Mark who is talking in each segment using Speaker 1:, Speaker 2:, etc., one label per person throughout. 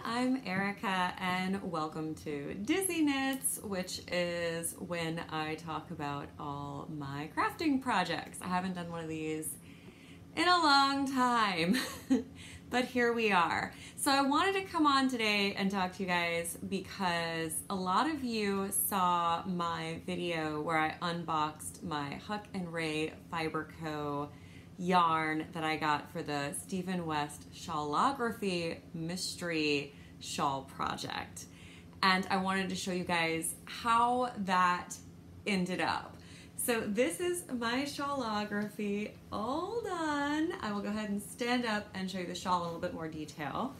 Speaker 1: I'm Erica and welcome to Dizzy Knits, which is when I talk about all my crafting projects. I haven't done one of these in a long time, but here we are. So I wanted to come on today and talk to you guys because a lot of you saw my video where I unboxed my Huck and Ray Fiber Co. yarn that I got for the Stephen West Shawlography mystery shawl project. And I wanted to show you guys how that ended up. So this is my shawlography all done. I will go ahead and stand up and show you the shawl in a little bit more detail.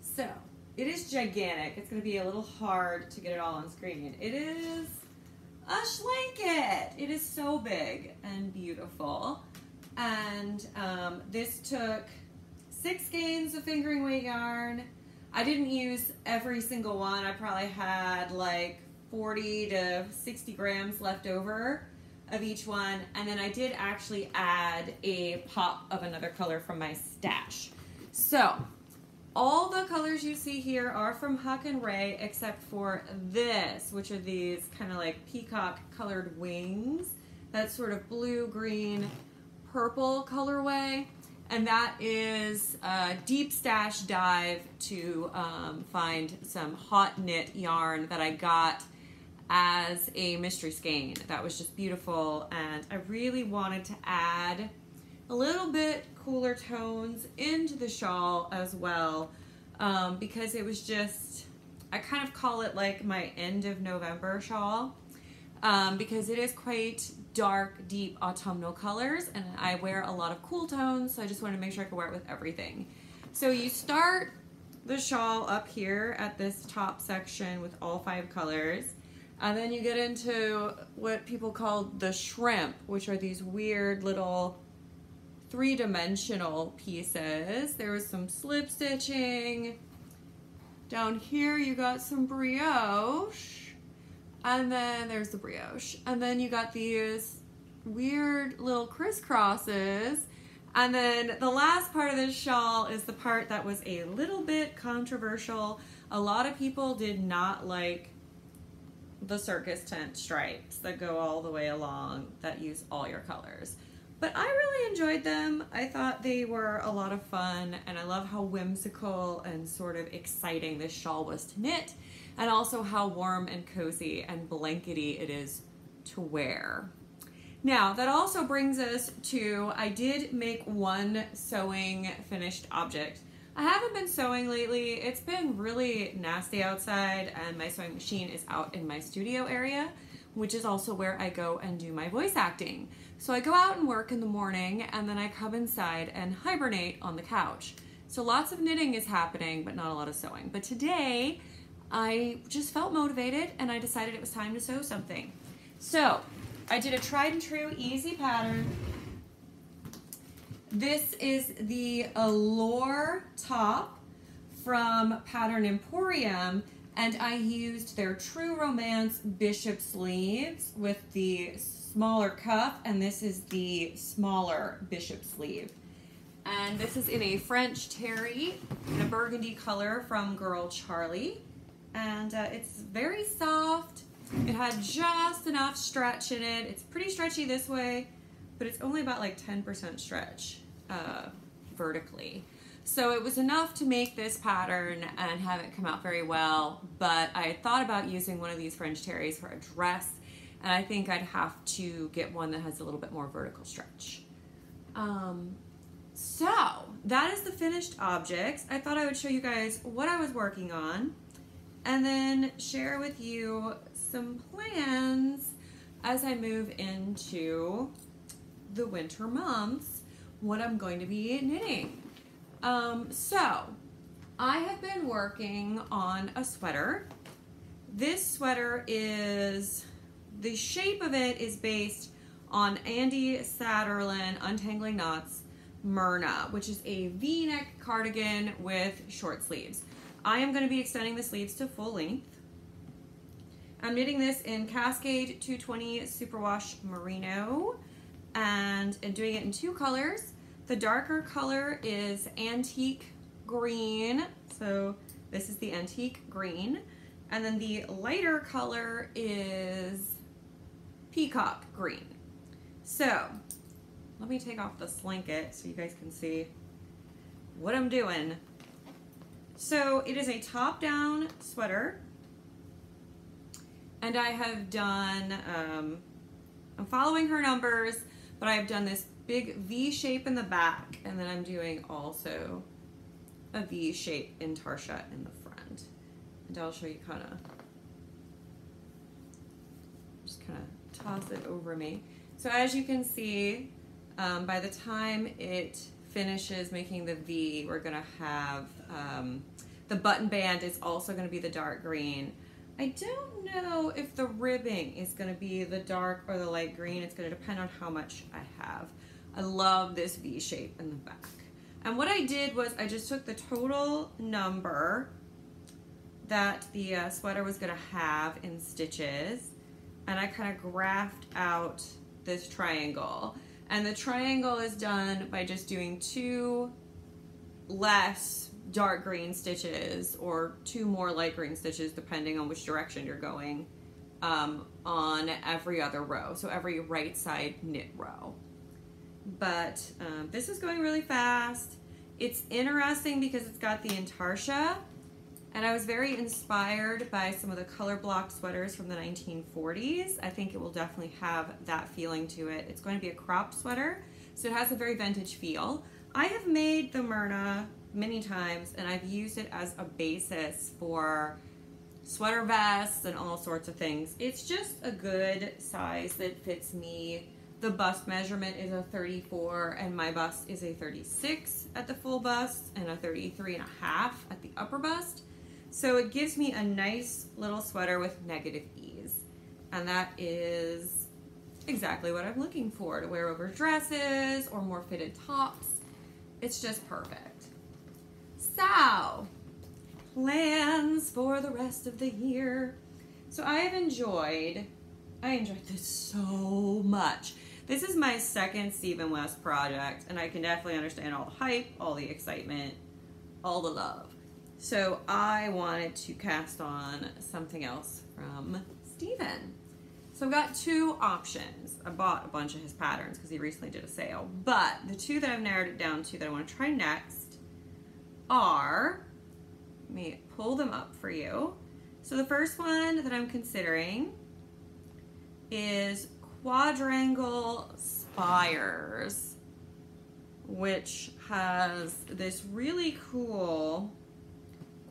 Speaker 1: So it is gigantic. It's going to be a little hard to get it all on screen. It is a blanket. It is so big and beautiful. And this took 6 skeins of fingering weight yarn. I didn't use every single one. I probably had like 40 to 60 grams left over of each one. And then I did actually add a pop of another color from my stash. So all the colors you see here are from Huck and Ray except for this, which are these kind of like peacock colored wings. That's sort of blue, green, purple colorway. And that is a deep stash dive to find some hot knit yarn that I got as a mystery skein. That was just beautiful, and I really wanted to add a little bit cooler tones into the shawl as well, because it was just, I kind of call it like my end of November shawl, because it is quite dark, deep autumnal colors, and I wear a lot of cool tones, so I just wanted to make sure I could wear it with everything. So you start the shawl up here at this top section with all 5 colors, and then you get into what people call the shrimp, which are these weird little 3-dimensional pieces. There was some slip stitching. Down here you got some brioche. And then there's the brioche. And then you got these weird little crisscrosses. And then the last part of this shawl is the part that was a little bit controversial. A lot of people did not like the circus tent stripes that go all the way along that use all your colors. But I really enjoyed them. I thought they were a lot of fun, and I love how whimsical and sort of exciting this shawl was to knit, and also how warm and cozy and blankety it is to wear. Now, that also brings us to, I did make one sewing finished object. I haven't been sewing lately. It's been really nasty outside, and my sewing machine is out in my studio area, which is also where I go and do my voice acting. So I go out and work in the morning, and then I come inside and hibernate on the couch. So lots of knitting is happening, but not a lot of sewing. But today, I just felt motivated, and I decided it was time to sew something. So I did a tried and true easy pattern. This is the Allure top from Pattern Emporium, and I used their True Romance Bishop sleeves with the smaller cuff, and this is the smaller bishop sleeve. And this is in a French terry in a burgundy color from Girl Charlie. And it's very soft. It had just enough stretch in it. It's pretty stretchy this way, but it's only about like 10% stretch vertically. So it was enough to make this pattern and have it come out very well, but I thought about using one of these French terries for a dress, and I think I'd have to get one that has a little bit more vertical stretch. So that is the finished objects. I thought I would show you guys what I was working on, and then share with you some plans as I move into the winter months, what I'm going to be knitting. So I have been working on a sweater. This sweater is, the shape of it is based on Andy Satterlin Untangling Knots Myrna, which is a V-neck cardigan with short sleeves. I am going to be extending the sleeves to full length. I'm knitting this in Cascade 220 Superwash Merino and doing it in 2 colors. The darker color is Antique Green. So this is the Antique Green. And then the lighter color is Peacock Green. So let me take off the slinket so you guys can see what I'm doing. So it is a top-down sweater, and I have done, I'm following her numbers, but I've done this big V shape in the back, and then I'm doing also a V shape in Tarsha in the front. And I'll show you kind of, just kind of toss it over me. So as you can see, by the time it finishes making the V, we're gonna have the button band is also gonna be the dark green. I don't know if the ribbing is gonna be the dark or the light green. It's gonna depend on how much I have. I love this V shape in the back. And what I did was I just took the total number that the sweater was gonna have in stitches, and I kind of graphed out this triangle. And the triangle is done by just doing 2 less dark green stitches or 2 more light green stitches, depending on which direction you're going, on every other row. So every right side knit row. But this is going really fast. It's interesting because it's got the intarsia, and I was very inspired by some of the color block sweaters from the 1940s. I think it will definitely have that feeling to it. It's going to be a crop sweater, so it has a very vintage feel. I have made the Myrna many times, and I've used it as a basis for sweater vests and all sorts of things. It's just a good size that fits me. The bust measurement is a 34, and my bust is a 36 at the full bust and a 33.5 at the upper bust. So it gives me a nice little sweater with negative ease. And that is exactly what I'm looking for, to wear over dresses or more fitted tops. It's just perfect. So, plans for the rest of the year. So I enjoyed this so much. This is my second Stephen West project, and I can definitely understand all the hype, all the excitement, all the love. So I wanted to cast on something else from Stephen. So I've got 2 options. I bought a bunch of his patterns because he recently did a sale, but the 2 that I've narrowed it down to that I want to try next are, let me pull them up for you. So the first one that I'm considering is Quadrangle Spires, which has this really cool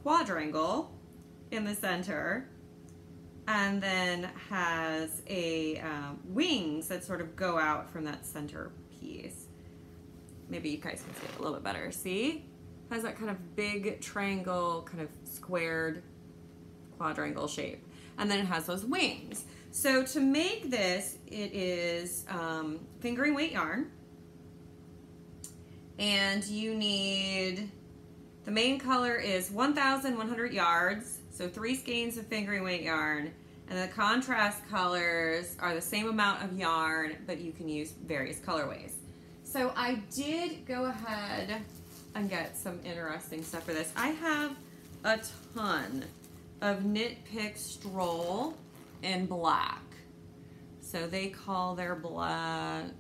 Speaker 1: quadrangle in the center, and then has a wings that sort of go out from that center piece. Maybe you guys can see it a little bit better. See? Has that kind of big triangle, kind of squared quadrangle shape. And then it has those wings. So to make this, it is fingering weight yarn. And you need, the main color is 1,100 yards, so 3 skeins of fingering weight yarn, and the contrast colors are the same amount of yarn, but you can use various colorways. So I did go ahead and get some interesting stuff for this. I have a ton of Knit Pick Stroll in black. So they call their black.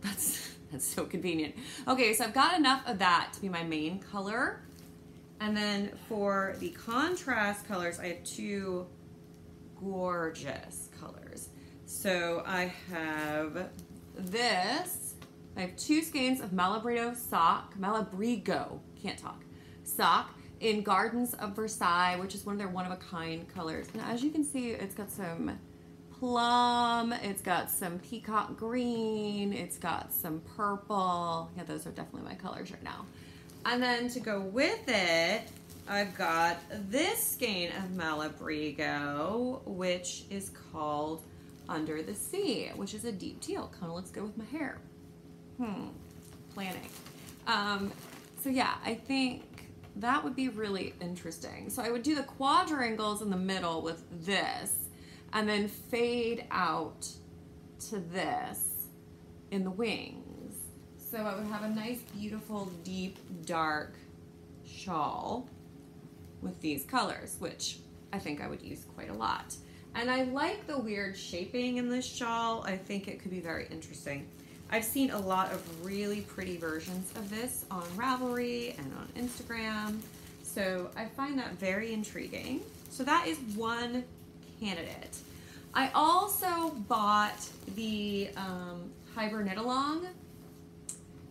Speaker 1: That's so convenient. Okay, so I've got enough of that to be my main color. And then for the contrast colors, I have 2 gorgeous colors. So I have this. I have 2 skeins of Malabrigo sock in Gardens of Versailles, which is one of their one-of-a-kind colors. And as you can see, it's got some plum, it's got some peacock green, it's got some purple. Yeah, those are definitely my colors right now. And then to go with it, I've got this skein of Malabrigo, which is called Under the Sea, which is a deep teal. Kind of looks good with my hair. Planning. So yeah, I think that would be really interesting. So I would do the quadrangles in the middle with this, and then fade out to this in the wings. So I would have a nice, beautiful, deep, dark shawl with these colors, which I think I would use quite a lot. And I like the weird shaping in this shawl. I think it could be very interesting. I've seen a lot of really pretty versions of this on Ravelry and on Instagram. So I find that very intriguing. So that is one candidate. I also bought the Hyper Knit Along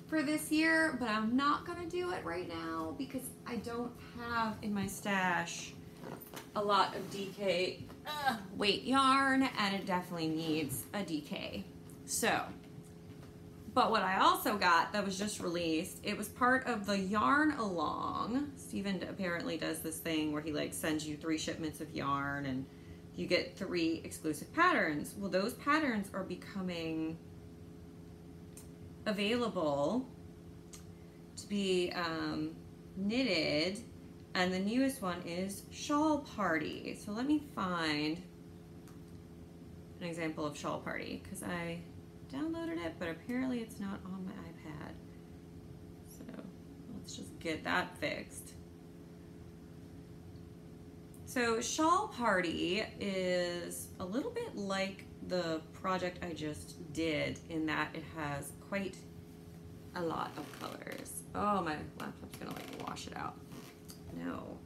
Speaker 1: for this year, but I'm not gonna do it right now because I don't have in my stash a lot of DK weight yarn, and it definitely needs a DK. So, but what I also got that was just released, it was part of the Yarn Along. Steven apparently does this thing where he like sends you 3 shipments of yarn and you get 3 exclusive patterns. Well, those patterns are becoming available to be knitted, and the newest one is Shawl Party. So let me find an example of Shawl Party because I downloaded it, but apparently it's not on my iPad. So let's just get that fixed. So Shawl Party is a little bit like the project I just did in that it has quite a lot of colors. Oh, my laptop's gonna like wash it out. No.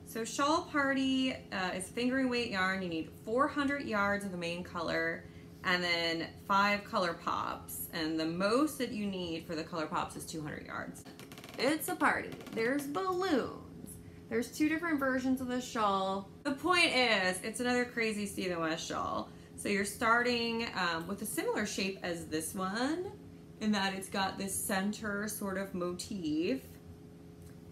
Speaker 1: So Shawl Party is fingering weight yarn. You need 400 yards of the main color and then 5 color pops. And the most that you need for the color pops is 200 yards. It's a party. There's balloons. There's 2 different versions of the shawl. The point is, it's another crazy Stephen West shawl. So you're starting with a similar shape as this one, in that it's got this center sort of motif.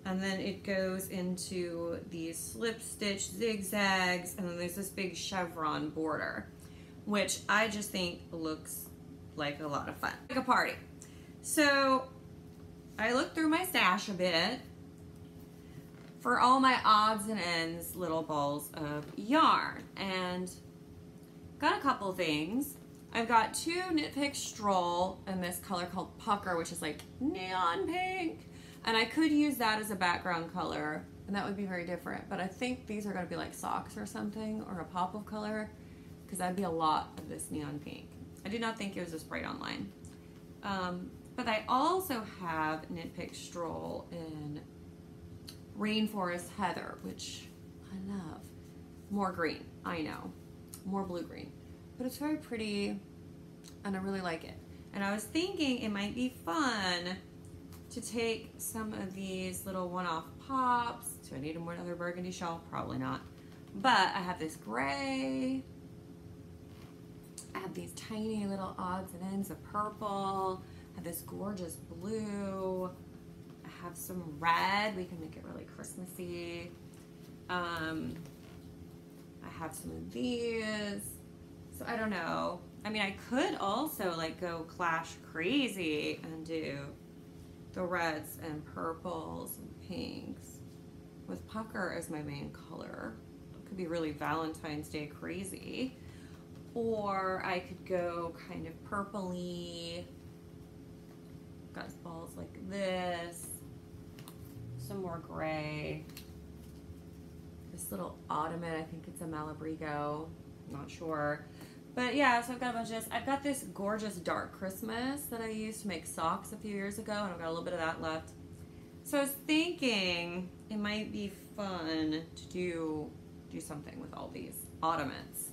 Speaker 1: And then it goes into these slip stitch zigzags, and then there's this big chevron border, which I just think looks like a lot of fun, like a party. So I looked through my stash a bit for all my odds and ends little balls of yarn, and got a couple things. I've got 2 Knit Pick Stroll in this color called Pucker, which is like neon pink. And I could use that as a background color, and that would be very different. But I think these are gonna be like socks or something, or a pop of color, because that'd be a lot of this neon pink. I did not think it was this bright online. But I also have Knit Pick Stroll in Rainforest Heather, which I love. More green, I know, more blue-green. But it's very pretty, and I really like it. And I was thinking it might be fun to take some of these little one-off pops. Do I need another burgundy shawl? Probably not. But I have this gray. I have these tiny little odds and ends of purple. I have this gorgeous blue. I have some red. We can make it really Christmassy. I have some of these. So I don't know. I mean, I could also like go clash crazy and do the reds and purples and pinks with Pucker as my main color. It could be really Valentine's Day crazy. Or I could go kind of purpley, got balls like this, some more gray, this little ottoman, I think it's a Malabrigo, I'm not sure. But yeah, so I've got a bunch of this. I've got this gorgeous dark Christmas that I used to make socks a few years ago, and I've got a little bit of that left. So I was thinking it might be fun to do something with all these ottomans.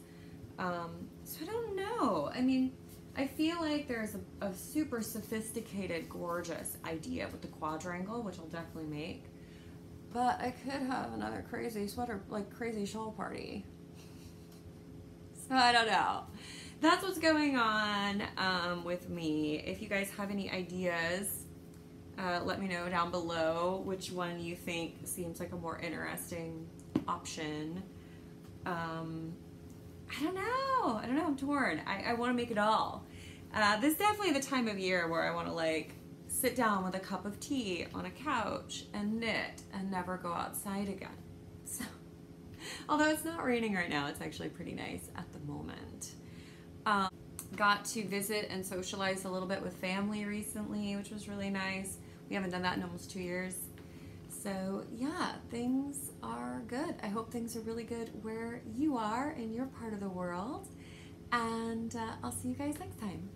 Speaker 1: So I don't know. I mean, I feel like there's a super sophisticated, gorgeous idea with the quadrangle, which I'll definitely make. But I could have another crazy sweater, like crazy shawl party. I don't know. That's what's going on with me. If you guys have any ideas, let me know down below which one you think seems like a more interesting option. I don't know. I'm torn. I want to make it all. This is definitely the time of year where I want to like sit down with a cup of tea on a couch and knit and never go outside again. So. Although it's not raining right now, it's actually pretty nice at the moment. got to visit and socialize a little bit with family recently, which was really nice. We haven't done that in almost 2 years. So yeah, things are good. I hope things are really good where you are in your part of the world. And I'll see you guys next time.